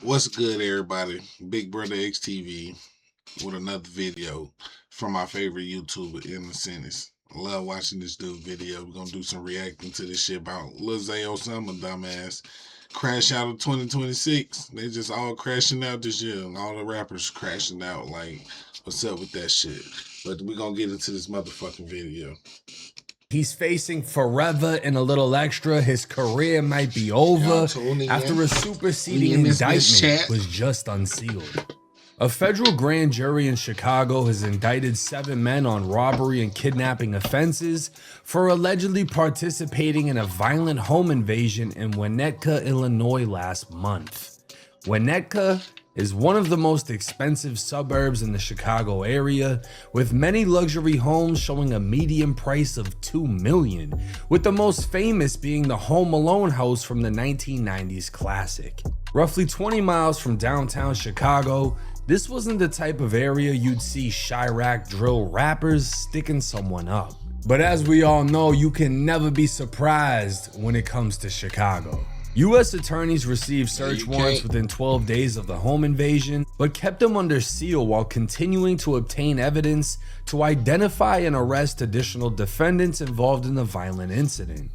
What's good, everybody? Big Brother XTV with another video from my favorite YouTuber, in the sentence. I love watching this dude video. We're gonna do some reacting to this shit about Lil Zay Osama, dumbass. Crash out of 2026. They just all crashing out this year. All the rappers crashing out. Like, what's up with that shit? But we're gonna get into this motherfucking video. He's facing forever and a little extra. His career might be over after a superseding indictment was just unsealed. A federal grand jury in Chicago has indicted 7 men on robbery and kidnapping offenses for allegedly participating in a violent home invasion in Winnetka, Illinois last month. Winnetka is one of the most expensive suburbs in the Chicago area, with many luxury homes showing a median price of $2 million, with the most famous being the Home Alone house from the 1990s classic. Roughly 20 miles from downtown Chicago, this wasn't the type of area you'd see Chirac drill rappers sticking someone up. But as we all know, you can never be surprised when it comes to Chicago. U.S. attorneys received search warrants within 12 days of the home invasion, but kept them under seal while continuing to obtain evidence to identify and arrest additional defendants involved in the violent incident.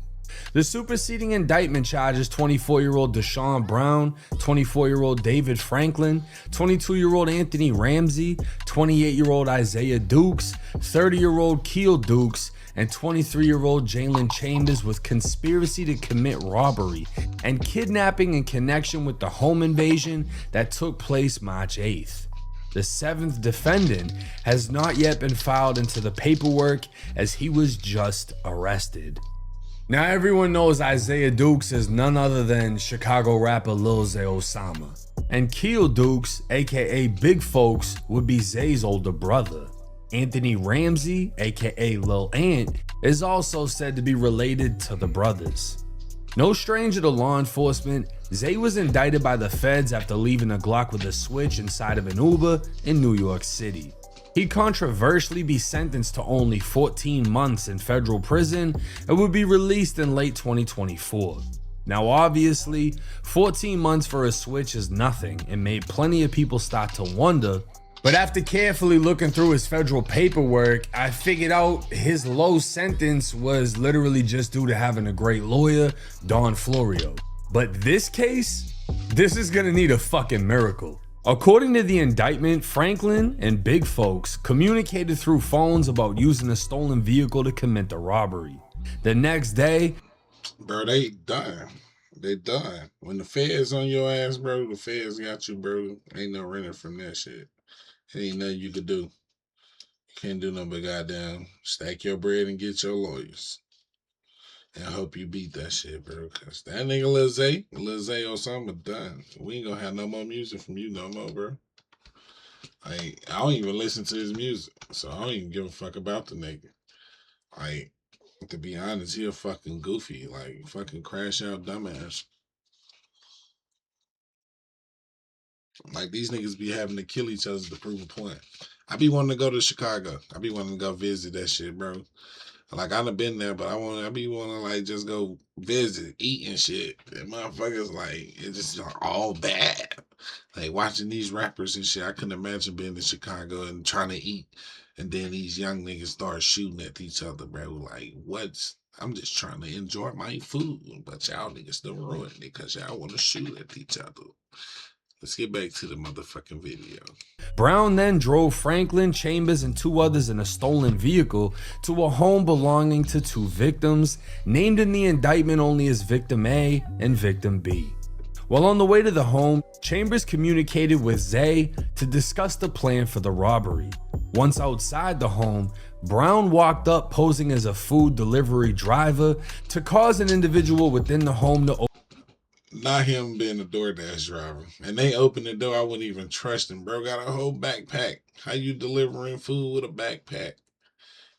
The superseding indictment charges 24-year-old Deshaun Brown, 24-year-old David Franklin, 22-year-old Anthony Ramsey, 28-year-old Isaiah Dukes, 30-year-old Keel Dukes, and 23-year-old Jalen Chambers with conspiracy to commit robbery and kidnapping in connection with the home invasion that took place March 8th. The 7th defendant has not yet been filed into the paperwork as he was just arrested. Now everyone knows Isaiah Dukes is none other than Chicago rapper Lil Zay Osama, and Keel Dukes, aka Big Folks, would be Zay's older brother. Anthony Ramsey, aka Lil Ant, is also said to be related to the brothers. No stranger to law enforcement, Zay was indicted by the feds after leaving a Glock with a switch inside of an Uber in New York City. He'd controversially be sentenced to only 14 months in federal prison and would be released in late 2024. Now obviously, 14 months for a switch is nothing and made plenty of people start to wonder, but after carefully looking through his federal paperwork, I figured out his low sentence was literally just due to having a great lawyer, Don Florio. But this case, this is gonna need a fucking miracle. According to the indictment, Franklin and Big Folks communicated through phones about using a stolen vehicle to commit the robbery. The next day, bro, they done. They done. When the feds on your ass, bro, the feds got you, bro. Ain't no running from that shit. It ain't nothing you could do. You can't do nothing but goddamn stack your bread and get your lawyers. And I hope you beat that shit, bro. Cause that nigga Lil Zay Osama done. We ain't gonna have no more music from you no more, bro. I don't even listen to his music. So I don't even give a fuck about the nigga. To be honest, he a fucking goofy. Like, fucking crash out dumbass. Like, these niggas be having to kill each other to prove a point. I be wanting to go to Chicago. I be wanting to go visit that shit, bro. Like, I done been there, but I be wanting to, like, just go visit, eat and shit. And motherfuckers, like, it's just all bad. Like, watching these rappers and shit, I couldn't imagine being in Chicago and trying to eat. And then these young niggas start shooting at each other, bro. Like, I'm just trying to enjoy my food. But y'all niggas still ruin it because y'all want to shoot at each other. Let's get back to the motherfucking video. Brown then drove Franklin, Chambers, and 2 others in a stolen vehicle to a home belonging to 2 victims, named in the indictment only as Victim A and Victim B. While on the way to the home, Chambers communicated with Zay to discuss the plan for the robbery. Once outside the home, Brown walked up posing as a food delivery driver to cause an individual within the home to Not him being a DoorDash driver. And they opened the door, I wouldn't even trust him. Bro got a whole backpack. How you delivering food with a backpack?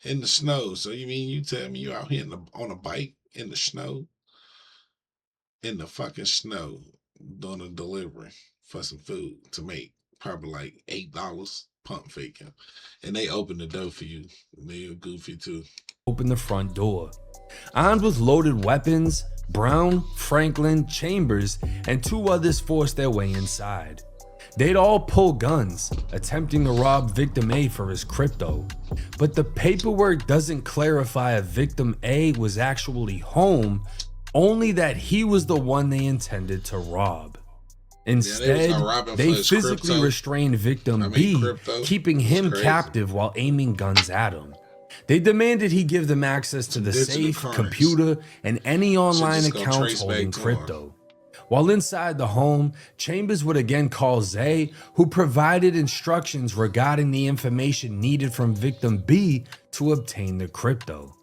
In the snow. So you mean you tell me you out here on a bike in the snow? In the fucking snow doing a delivery for some food to make probably like $8 pump faking. And they opened the door for you. They're goofy too. Open the front door. Armed with loaded weapons, Brown, Franklin, Chambers, and 2 others forced their way inside. They'd all pull guns, attempting to rob Victim A for his crypto. But the paperwork doesn't clarify if Victim A was actually home, only that he was the one they intended to rob. Instead, they physically restrained Victim B, keeping him captive while aiming guns at him. They demanded he give them access to the safe, computer, and any online accounts holding crypto. While inside the home, Chambers would again call Zay, who provided instructions regarding the information needed from Victim B to obtain the crypto.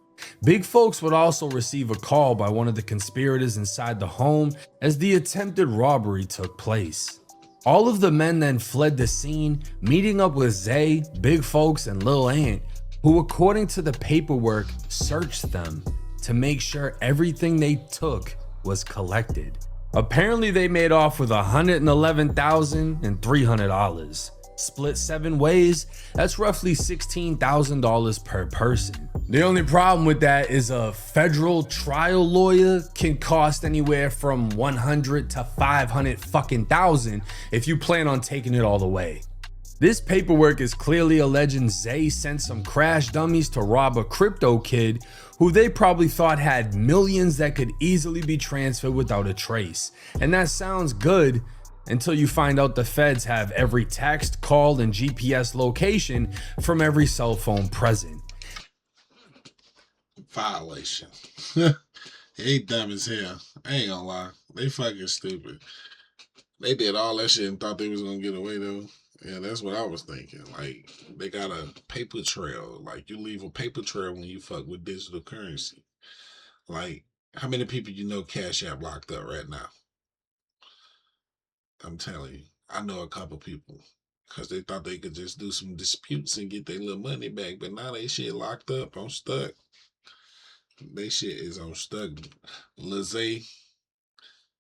Big Folks would also receive a call by one of the conspirators inside the home as the attempted robbery took place. All of the men then fled the scene, meeting up with Zay, Big Folks, and Lil Ant, who according to the paperwork searched them to make sure everything they took was collected. Apparently they made off with $111,300. Split 7 ways, that's roughly $16,000 per person. The only problem with that is a federal trial lawyer can cost anywhere from $100 to $500,000 if you plan on taking it all the way. This paperwork is clearly alleging Zay sent some crash dummies to rob a crypto kid who they probably thought had millions that could easily be transferred without a trace. And that sounds good until you find out the feds have every text, call, and GPS location from every cell phone present. Violation. They dumb as hell. I ain't gonna lie. They fucking stupid. They did all that shit and thought they was gonna get away though. Yeah, that's what I was thinking. Like, they got a paper trail. Like, you leave a paper trail when you fuck with digital currency. Like, how many people you know Cash App locked up right now? I'm telling you, I know a couple people because they thought they could just do some disputes and get their little money back, but now they shit locked up on stuck. They shit is on stuck. Lizzie,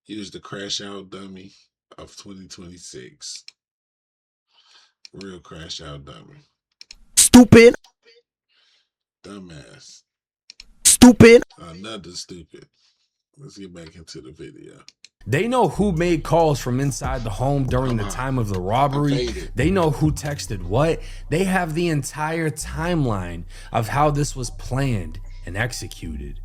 he was the crash out dummy of 2026. Real crash out dummy. Stupid. Dumbass. Stupid. Another stupid. Let's get back into the video. They know who made calls from inside the home during the time of the robbery. They know who texted what. They have the entire timeline of how this was planned and executed.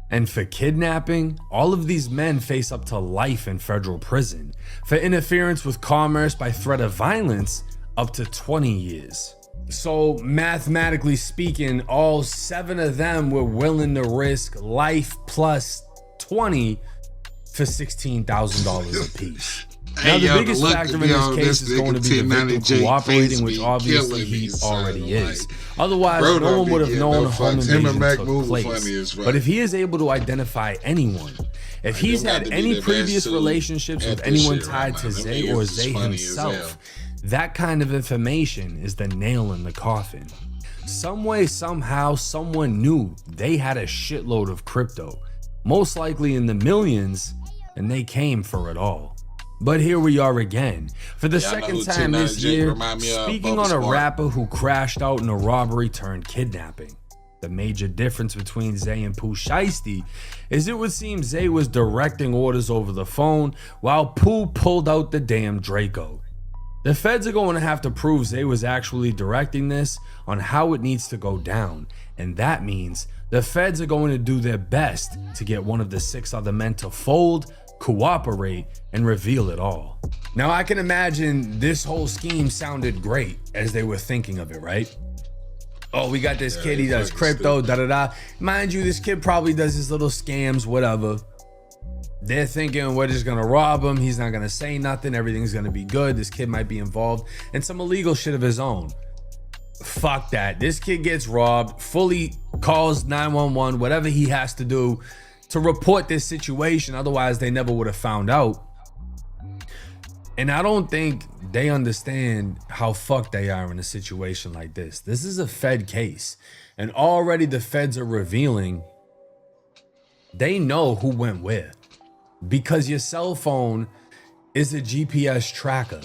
And for kidnapping, all of these men face up to life in federal prison. For interference with commerce by threat of violence, up to 20 years. So mathematically speaking, all 7 of them were willing to risk life plus 20 for $16,000 apiece. Now the biggest factor in this case is going to be the victim cooperating, which obviously he already is. Otherwise, no one would have known a home invasion took place. But if he is able to identify anyone, if he's had any previous relationships with anyone tied to Zay or Zay himself, that kind of information is the nail in the coffin. Some way, somehow, someone knew they had a shitload of crypto, most likely in the millions, and they came for it all. But here we are again, for the second time this year, speaking on a rapper who crashed out in a robbery turned kidnapping. The major difference between Zay and Pooh Shiesty is it would seem Zay was directing orders over the phone while Pooh pulled out the damn Draco. The feds are going to have to prove Zay was actually directing this on how it needs to go down, and that means the feds are going to do their best to get one of the 6 other men to fold, cooperate, and reveal it all. Now I can imagine this whole scheme sounded great as they were thinking of it, right? Oh, we got this kid, he does crypto, da-da-da. Mind you, this kid probably does his little scams, whatever. They're thinking we're just gonna rob him, he's not gonna say nothing, everything's gonna be good, this kid might be involved in some illegal shit of his own. Fuck that. This kid gets robbed, fully calls 911, whatever he has to do to report this situation, otherwise they never would have found out. And I don't think they understand how fucked they are in a situation like this. This is a Fed case, and already the feds are revealing they know who went where, because your cell phone is a GPS tracker.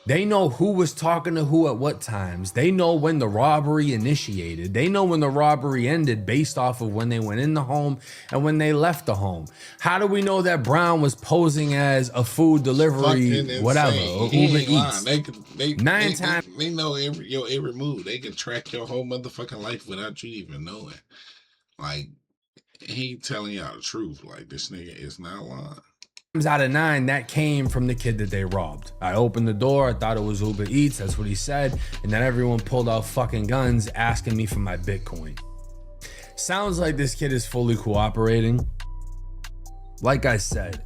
They know who was talking to who at what times. They know when the robbery initiated. They know when the robbery ended based off of when they went in the home and when they left the home. How do we know that Brown was posing as a food delivery, whatever, Uber Eats? They know your every move. They can track your whole motherfucking life without you even knowing. Like, he telling y'all the truth. Like, this nigga is not lying. Out of 9, that came from the kid that they robbed. I opened the door, I thought it was Uber Eats, that's what he said, and then everyone pulled out fucking guns asking me for my Bitcoin. Sounds like this kid is fully cooperating. Like I said,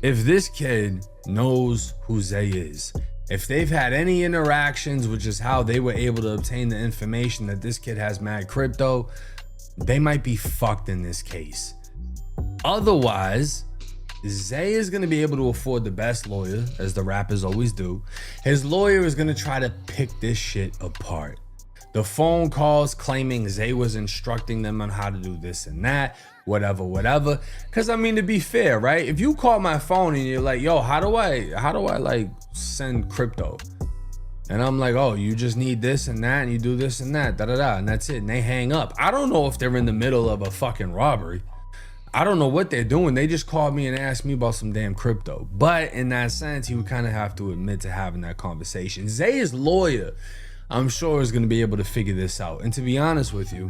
if this kid knows who Zay is, if they've had any interactions, which is how they were able to obtain the information that this kid has mad crypto, they might be fucked in this case. Otherwise, Zay is going to be able to afford the best lawyer, as the rappers always do. His lawyer is going to try to pick this shit apart. The phone calls claiming Zay was instructing them on how to do this and that, whatever. Because I mean, to be fair, right? If you call my phone and you're like, yo, how do I like send crypto? And I'm like, oh, you just need this and that, and you do this and that, and that's it. And they hang up. I don't know if they're in the middle of a fucking robbery. I don't know what they're doing. They just called me and asked me about some damn crypto. But in that sense, you would kind of have to admit to having that conversation. Zay's lawyer, I'm sure, is going to be able to figure this out. And to be honest with you,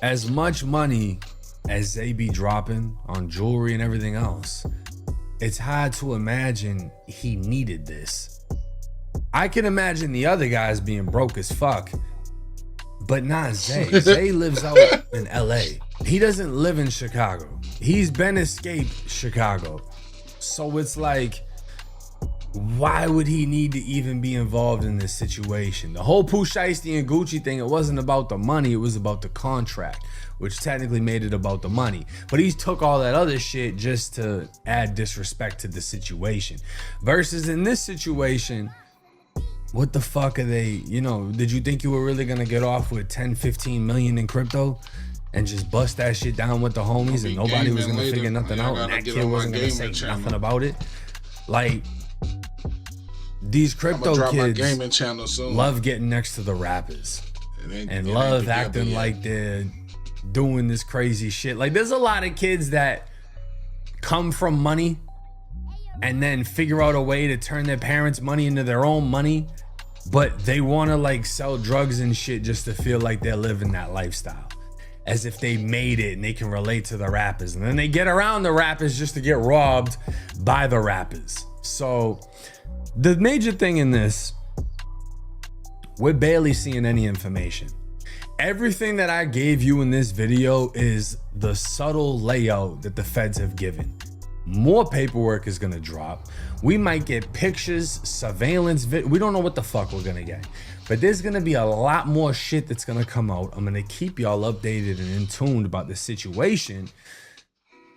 as much money as Zay be dropping on jewelry and everything else, it's hard to imagine he needed this. I can imagine the other guys being broke as fuck, but not Zay. Zay lives out in LA. He doesn't live in Chicago. He's been escaped Chicago. So it's like, why would he need to even be involved in this situation? The whole Pooh Shiesty and Gucci thing, it wasn't about the money, it was about the contract, which technically made it about the money. But he took all that other shit just to add disrespect to the situation. Versus in this situation, what the fuck are they, did you think you were really gonna get off with 10, 15 million in crypto and just bust that shit down with the homies and nobody was gonna figure nothing out and that kid wasn't gonna say nothing about it? Like, these crypto kids love getting next to the rappers and love acting like they're doing this crazy shit. Like, there's a lot of kids that come from money and then figure out a way to turn their parents' money into their own money, but they want to like sell drugs and shit just to feel like they're living that lifestyle, as if they made it and they can relate to the rappers, and then they get around the rappers just to get robbed by the rappers. So the major thing in this, we're barely seeing any information. Everything that I gave you in this video is the subtle layout that the feds have given. More paperwork is gonna drop. We might get pictures, surveillance, we don't know what the fuck we're gonna get. But there's gonna be a lot more shit that's gonna come out. I'm gonna keep y'all updated and in tune about the situation.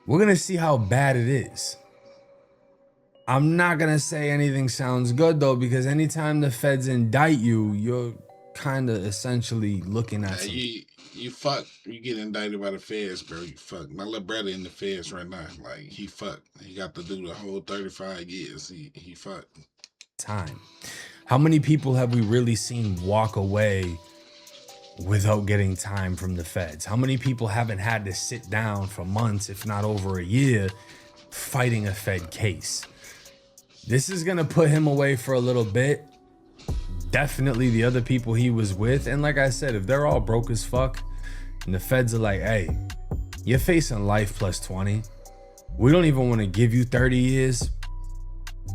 We're gonna see how bad it is. I'm not gonna say anything sounds good though, because anytime the feds indict you, you're kind of essentially looking at some... You fuck, you get indicted by the feds, bro. You fuck. My little brother in the feds right now. Like, he fucked. He got to do the whole 35 years. He fucked. Time. How many people have we really seen walk away without getting time from the feds? How many people haven't had to sit down for months, if not over a year, fighting a fed case? This is gonna put him away for a little bit. Definitely the other people he was with. And like I said, if they're all broke as fuck and the feds are like, hey, you're facing life plus 20. We don't even want to give you 30 years.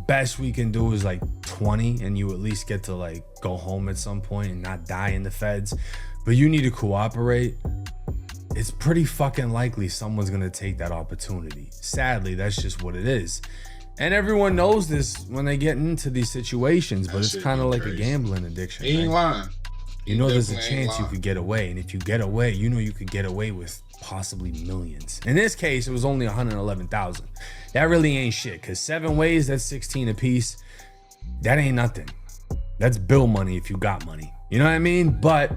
Best we can do is like 20, and you at least get to like go home at some point and not die in the feds. But you need to cooperate. It's pretty fucking likely someone's gonna take that opportunity. Sadly, that's just what it is. And everyone knows this when they get into these situations, but it's kind of like a gambling addiction. He ain't lying. You know there's a chance you could get away, and if you get away, you know you could get away with possibly millions. In this case, it was only 111,000. That really ain't shit, because 7 ways, that's 16 a piece. That ain't nothing. That's bill money if you got money. You know what I mean? But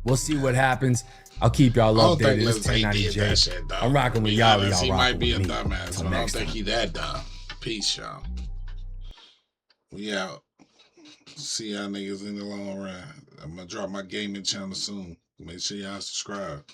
we'll see what happens. I'll keep y'all updated. It's 1090J. I'm rocking with y'all. He might be a dumbass, but I don't think he that dumb. Peace, y'all. We out. See y'all niggas in the long run. I'm gonna drop my gaming channel soon. Make sure y'all subscribe.